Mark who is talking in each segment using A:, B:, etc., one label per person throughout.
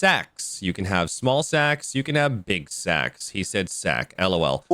A: sacks. You can have small sacks, you can have big sacks. He said sack, LOL.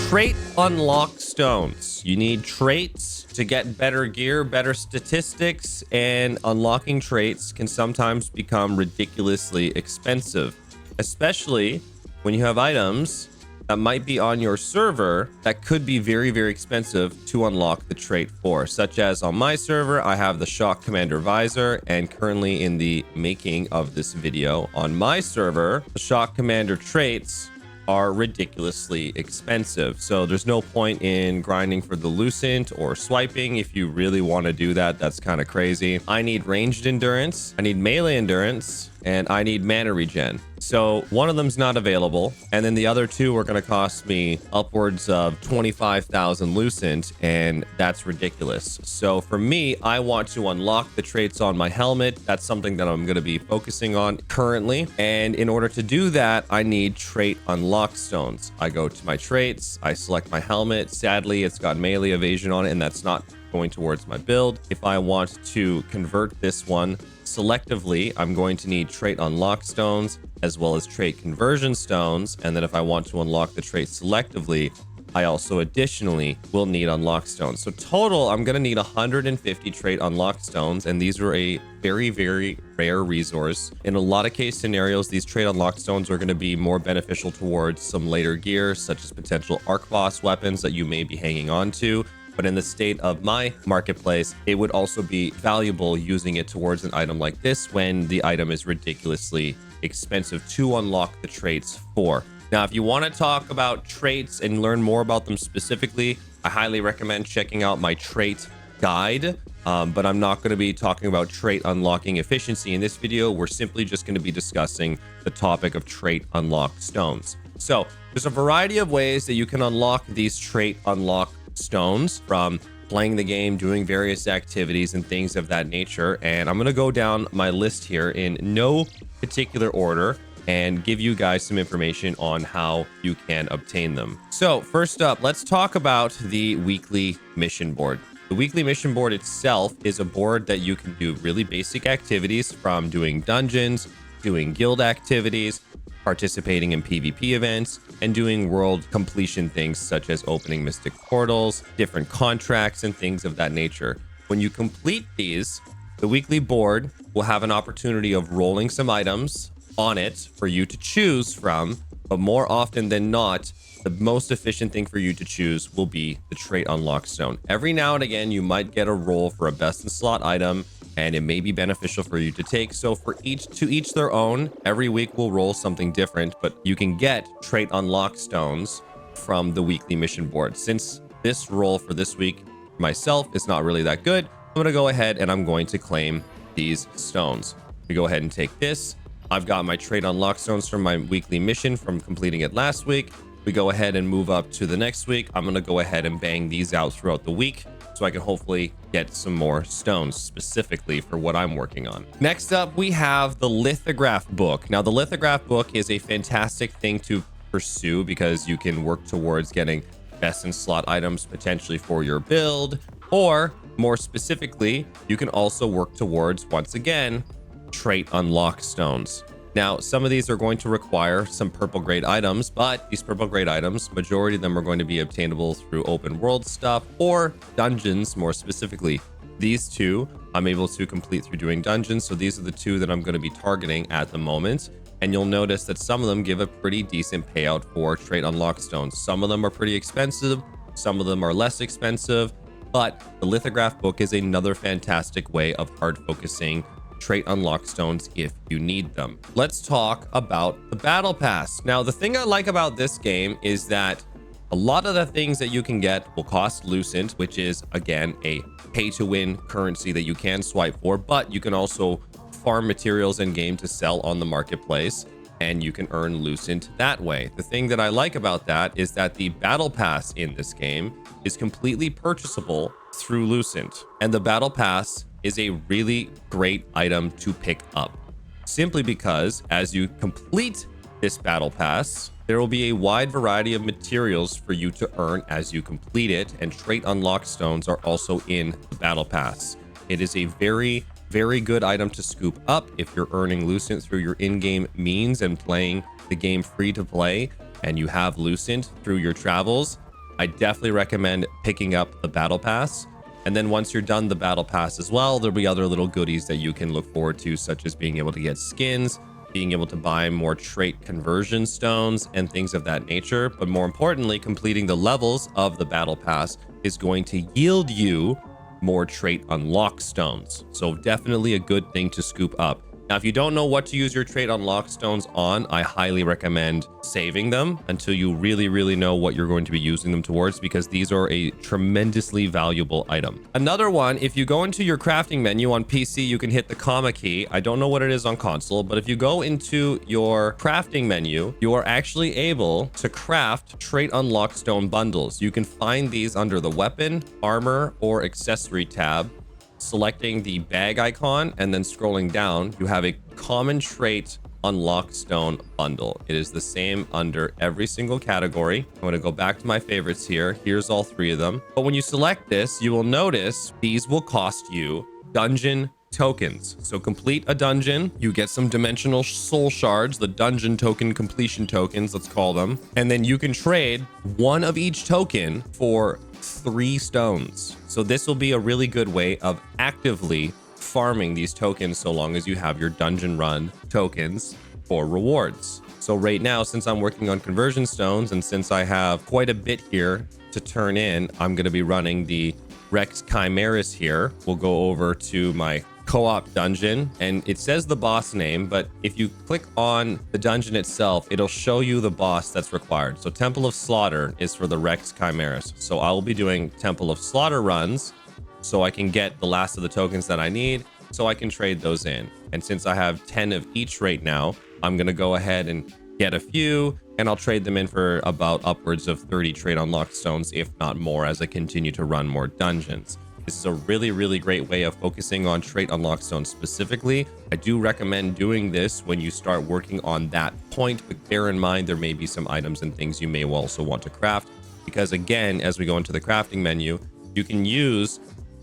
A: Trait unlock stones. You need traits to get better gear, better statistics, and unlocking traits can sometimes become ridiculously expensive, especially when you have items that might be on your server that could be very, very expensive to unlock the trait for, such as on my server, I have the Shock Commander Visor, and currently in the making of this video on my server, the Shock Commander traits are ridiculously expensive. So there's no point in grinding for the Lucent or swiping. If you really want to do that, that's kind of crazy. I need ranged endurance, I need melee endurance, and I need mana regen. So one of them's not available, and then the other two are going to cost me upwards of 25,000 Lucent, and that's ridiculous. So for me, I want to unlock the traits on my helmet. That's something that I'm going to be focusing on currently, and in order to do that, I need trait unlock stones. I go to my traits, I select my helmet. Sadly, it's got melee evasion on it, and that's not going towards my build. If I want to convert this one selectively, I'm going to need trait unlock stones as well as trait conversion stones. And then if I want to unlock the trait selectively, I also additionally will need unlock stones. So total, I'm going to need 150 trait unlock stones. And these are a very, very rare resource. In a lot of case scenarios, these trait unlock stones are going to be more beneficial towards some later gear, such as potential arc boss weapons that you may be hanging on to. But in the state of my marketplace, it would also be valuable using it towards an item like this when the item is ridiculously expensive to unlock the traits for. Now, if you want to talk about traits and learn more about them specifically, I highly recommend checking out my trait guide. But I'm not going to be talking about trait unlocking efficiency in this video. We're simply just going to be discussing the topic of trait unlock stones. So there's a variety of ways that you can unlock these trait unlock stones from playing the game, doing various activities and things of that nature. And I'm going to go down my list here in no particular order and give you guys some information on how you can obtain them. So first up, let's talk about the weekly mission board. The weekly mission board itself is a board that you can do really basic activities, from doing dungeons, doing guild activities, participating in PvP events, and doing world completion things such as opening mystic portals, different contracts, and things of that nature. When you complete these, the weekly board will have an opportunity of rolling some items on it for you to choose from, but more often than not, the most efficient thing for you to choose will be the trait unlock stone. Every now and again, you might get a roll for a best in slot item, and it may be beneficial for you to take. So for to each their own, every week we'll roll something different, but you can get trait unlock stones from the weekly mission board. Since this roll for this week myself is not really that good, I'm going to go ahead and I'm going to claim these stones. We go ahead and take this. I've got my trait unlock stones from my weekly mission from completing it last week. We go ahead and move up to the next week. I'm going to go ahead and bang these out throughout the week so I can hopefully get some more stones specifically for what I'm working on. Next up, we have the Lithograph Book. Now, the Lithograph Book is a fantastic thing to pursue because you can work towards getting best in slot items potentially for your build, or more specifically, you can also work towards, once again, trait unlock stones. Now, some of these are going to require some purple grade items, but these purple grade items, majority of them are going to be obtainable through open world stuff or dungeons more specifically. These two I'm able to complete through doing dungeons. So these are the two that I'm going to be targeting at the moment. And you'll notice that some of them give a pretty decent payout for trait unlock stones. Some of them are pretty expensive. Some of them are less expensive, but the Lithograph Book is another fantastic way of hard focusing trait unlock stones if you need them. Let's talk about the battle pass. Now, the thing I like about this game is that a lot of the things that you can get will cost Lucent, which is again a pay to win currency that you can swipe for, but you can also farm materials in game to sell on the marketplace and you can earn Lucent that way. The thing that I like about that is that the battle pass in this game is completely purchasable through Lucent, and the battle pass is a really great item to pick up, simply because as you complete this battle pass, there will be a wide variety of materials for you to earn as you complete it, and trait unlock stones are also in the battle pass. It is a very Very good item to scoop up if you're earning Lucent through your in-game means and playing the game free to play, and you have Lucent through your travels. I definitely recommend picking up the Battle Pass. And then once you're done the Battle Pass as well, there'll be other little goodies that you can look forward to, such as being able to get skins, being able to buy more trait conversion stones and things of that nature. But more importantly, completing the levels of the Battle Pass is going to yield you more trait unlock stones. So definitely a good thing to scoop up. Now, if you don't know what to use your trait unlock stones on, I highly recommend saving them until you really know what you're going to be using them towards, because these are a tremendously valuable item. Another one, if you go into your crafting menu on PC, you can hit the comma key. I don't know what it is on console, but if you go into your crafting menu, you are actually able to craft trait unlock stone bundles. You can find these under the weapon, armor, or accessory tab. Selecting the bag icon and then scrolling down, you have a common trait unlock stone bundle. It is the same under every single category. I'm going to go back to my favorites here. Here's all three of them. But when you select this, you will notice these will cost you dungeon tokens. So complete a dungeon, you get some dimensional soul shards, the dungeon token completion tokens, let's call them. And then you can trade one of each token for 3 stones. So this will be a really good way of actively farming these tokens so long as you have your dungeon run tokens for rewards. So right now, since I'm working on conversion stones and since I have quite a bit here to turn in, I'm going to be running the Rex Chimeras here. We'll go over to my co-op dungeon and it says the boss name, but if you click on the dungeon itself, it'll show you the boss that's required. So Temple of Slaughter is for the Rex Chimeras. So I will be doing Temple of Slaughter runs so I can get the last of the tokens that I need so I can trade those in. And since I have 10 of each right now, I'm going to go ahead and get a few and I'll trade them in for about upwards of 30 trait unlock stones, if not more, as I continue to run more dungeons. This is a really great way of focusing on trait unlock stones specifically. I do recommend doing this when you start working on that point, but bear in mind there may be some items and things you may also want to craft, because again, as we go into the crafting menu, you can use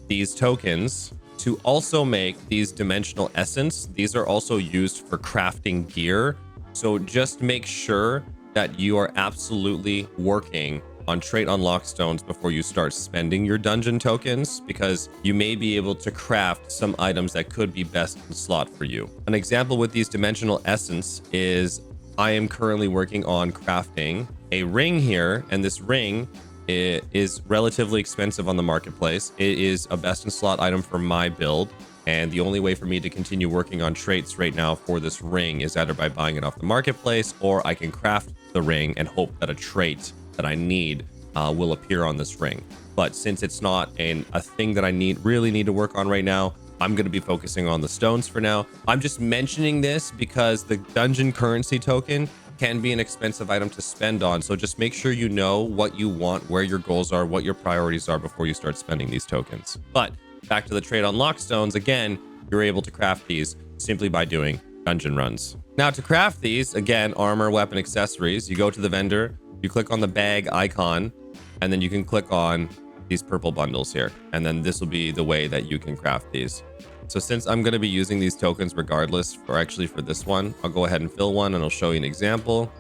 A: these tokens to also make these dimensional essence. These are also used for crafting gear. So just make sure that you are absolutely working on trait unlock stones before you start spending your dungeon tokens, because you may be able to craft some items that could be best in slot for you. An example with these dimensional essence is I am currently working on crafting a ring here, and this ring is relatively expensive on the marketplace. It is a best in slot item for my build, and the only way for me to continue working on traits right now for this ring is either by buying it off the marketplace, or I can craft the ring and hope that a trait that I need will appear on this ring. But since it's not a thing that I really need to work on right now, I'm going to be focusing on the stones for now. I'm just mentioning this because the dungeon currency token can be an expensive item to spend on. So just make sure you know what you want, where your goals are, what your priorities are before you start spending these tokens. But back to the trait unlock stones, again, you're able to craft these simply by doing dungeon runs. Now to craft these, again, armor, weapon, accessories, you go to the vendor, you click on the bag icon, and then you can click on these purple bundles here. And then this will be the way that you can craft these. So since I'm going to be using these tokens regardless, or actually for this one, I'll go ahead and fill one and I'll show you an example.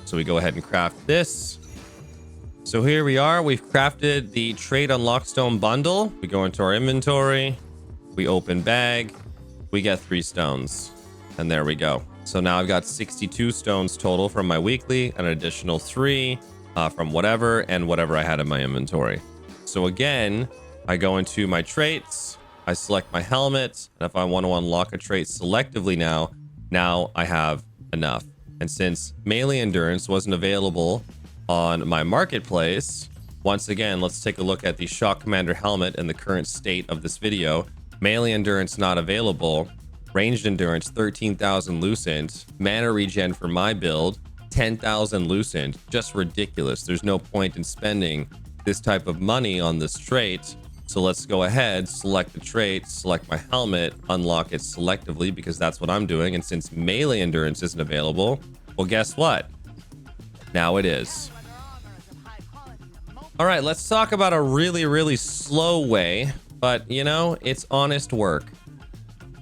A: So we go ahead and craft this. So here we are. We've crafted the trait unlock stone bundle. We go into our inventory. We open bag. We get 3 stones. And there we go. So now I've got 62 stones total from my weekly, an additional 3 from whatever and whatever I had in my inventory. So again, I go into my traits, I select my helmet, and if I want to unlock a trait selectively now I have enough. And since melee endurance wasn't available on my marketplace, once again, let's take a look at the Shock Commander helmet and the current state of this video. Melee endurance not available. Ranged endurance 13,000 Lucent. Mana regen for my build 10,000 Lucent. Just ridiculous. There's no point in spending this type of money on this trait. So let's go ahead, select the trait, select my helmet, unlock it selectively because that's what I'm doing. And since melee endurance isn't available, well, guess what? Now it is. All right, let's talk about a really slow way, but you know, it's honest work.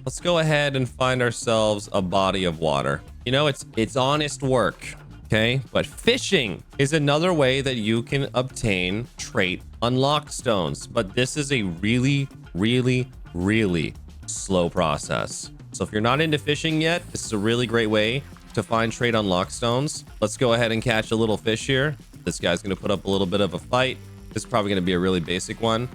A: let's go ahead and find ourselves a body of water. You know, it's honest work. Okay, but fishing is another way that you can obtain trait unlock stones, but this is a really slow process. So if you're not into fishing yet, this is a really great way to find trait unlock stones. Let's go ahead and catch a little fish here. This guy's going to put up a little bit of a fight. This is probably going to be a really basic one.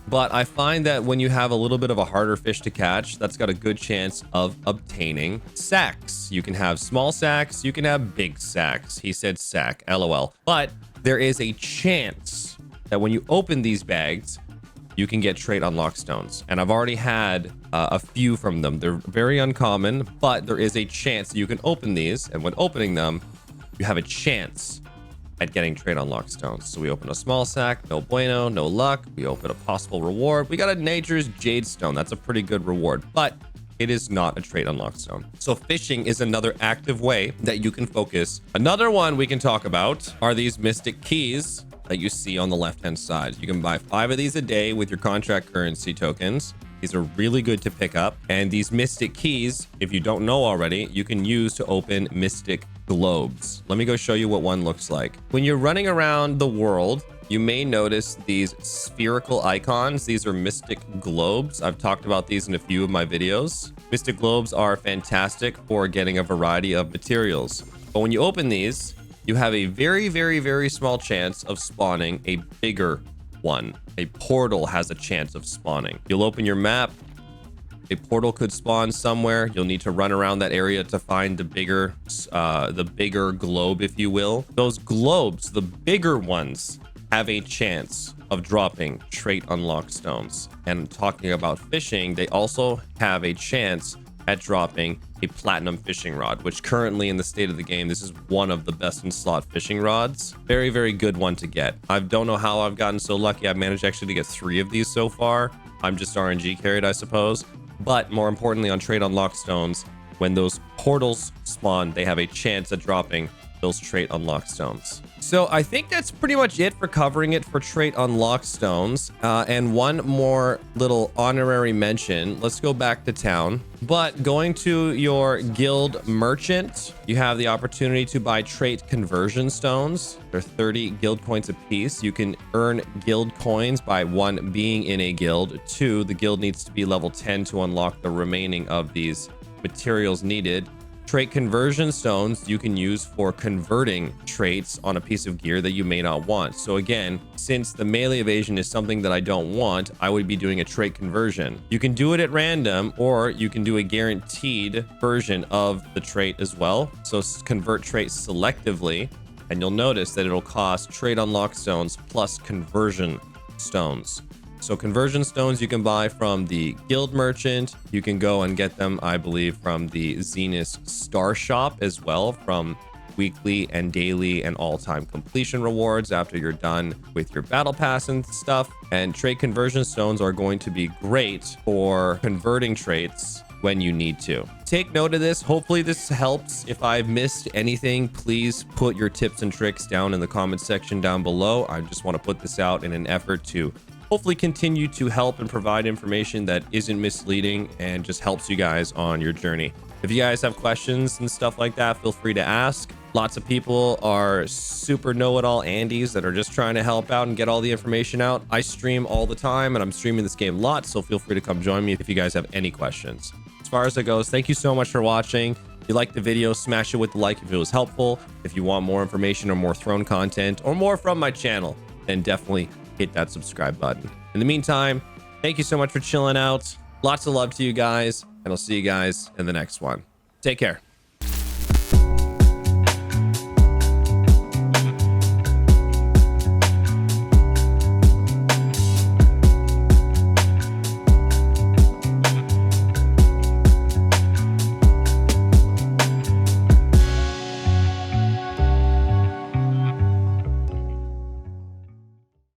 A: But I find that when you have a little bit of a harder fish to catch, that's got a good chance of obtaining sacks. You can have small sacks, you can have big sacks. He said sack, LOL. But there is a chance that when you open these bags, you can get trait unlock stones. And I've already had a few from them. They're very uncommon, but there is a chance that you can open these. And when opening them, you have a chance at getting trait unlock stones. So we open a small sack, no bueno, no luck. We open a possible reward. We got a nature's jade stone. That's a pretty good reward, but it is not a trait unlock stone. So fishing is another active way that you can focus. Another one we can talk about are these mystic keys that you see on the left-hand side. You can buy 5 of these a day with your contract currency tokens. These are really good to pick up. And these mystic keys, if you don't know already, you can use to open mystic globes. Let me go show you what one looks like. When you're running around the world, you may notice these spherical icons. These are mystic globes. I've talked about these in a few of my videos. Mystic globes are fantastic for getting a variety of materials. But when you open these, you have a very small chance of spawning a bigger one. A portal has a chance of spawning. You'll open your map. A portal could spawn somewhere. You'll need to run around that area to find the bigger globe, if you will. Those globes, the bigger ones, have a chance of dropping trait unlock stones. And talking about fishing, they also have a chance at dropping a platinum fishing rod, which currently in the state of the game, this is one of the best in slot fishing rods. Very good one to get. I don't know how I've gotten so lucky. I've managed actually to get 3 of these so far. I'm just RNG carried, I suppose. But more importantly, on trait unlock stones, when those portals spawn, they have a chance at dropping those trait unlock stones. So I think that's pretty much it for covering it for trait unlock stones. And one more little honorary mention. Let's go back to town. But going to your guild merchant, you have the opportunity to buy trait conversion stones. They're 30 guild coins a piece. You can earn guild coins by 1, being in a guild. 2, the guild needs to be level 10 to unlock the remaining of these materials needed. Trait conversion stones you can use for converting traits on a piece of gear that you may not want. So again, since the melee evasion is something that I don't want, I would be doing a trait conversion. You can do it at random, or you can do a guaranteed version of the trait as well. So convert traits selectively, and you'll notice that it'll cost trait unlock stones plus conversion stones. So conversion stones you can buy from the guild merchant. You can go and get them, I believe, from the Zenus Star Shop as well, from weekly and daily and all-time completion rewards after you're done with your battle pass and stuff. And trait conversion stones are going to be great for converting traits when you need to. Take note of this. Hopefully this helps. If I've missed anything, please put your tips and tricks down in the comment section down below. I just want to put this out in an effort to hopefully continue to help and provide information that isn't misleading and just helps you guys on your journey. If you guys have questions and stuff like that, feel free to ask. Lots of people are super know-it-all Andes that are just trying to help out and get all the information out. I stream all the time, and I'm streaming this game lots, so feel free to come join me if you guys have any questions. As far as it goes, thank you so much for watching. If you liked the video, smash it with the like if it was helpful. If you want more information or more throne content or more from my channel, then definitely hit that subscribe button. In the meantime, thank you so much for chilling out. Lots of love to you guys, and I'll see you guys in the next one. Take care.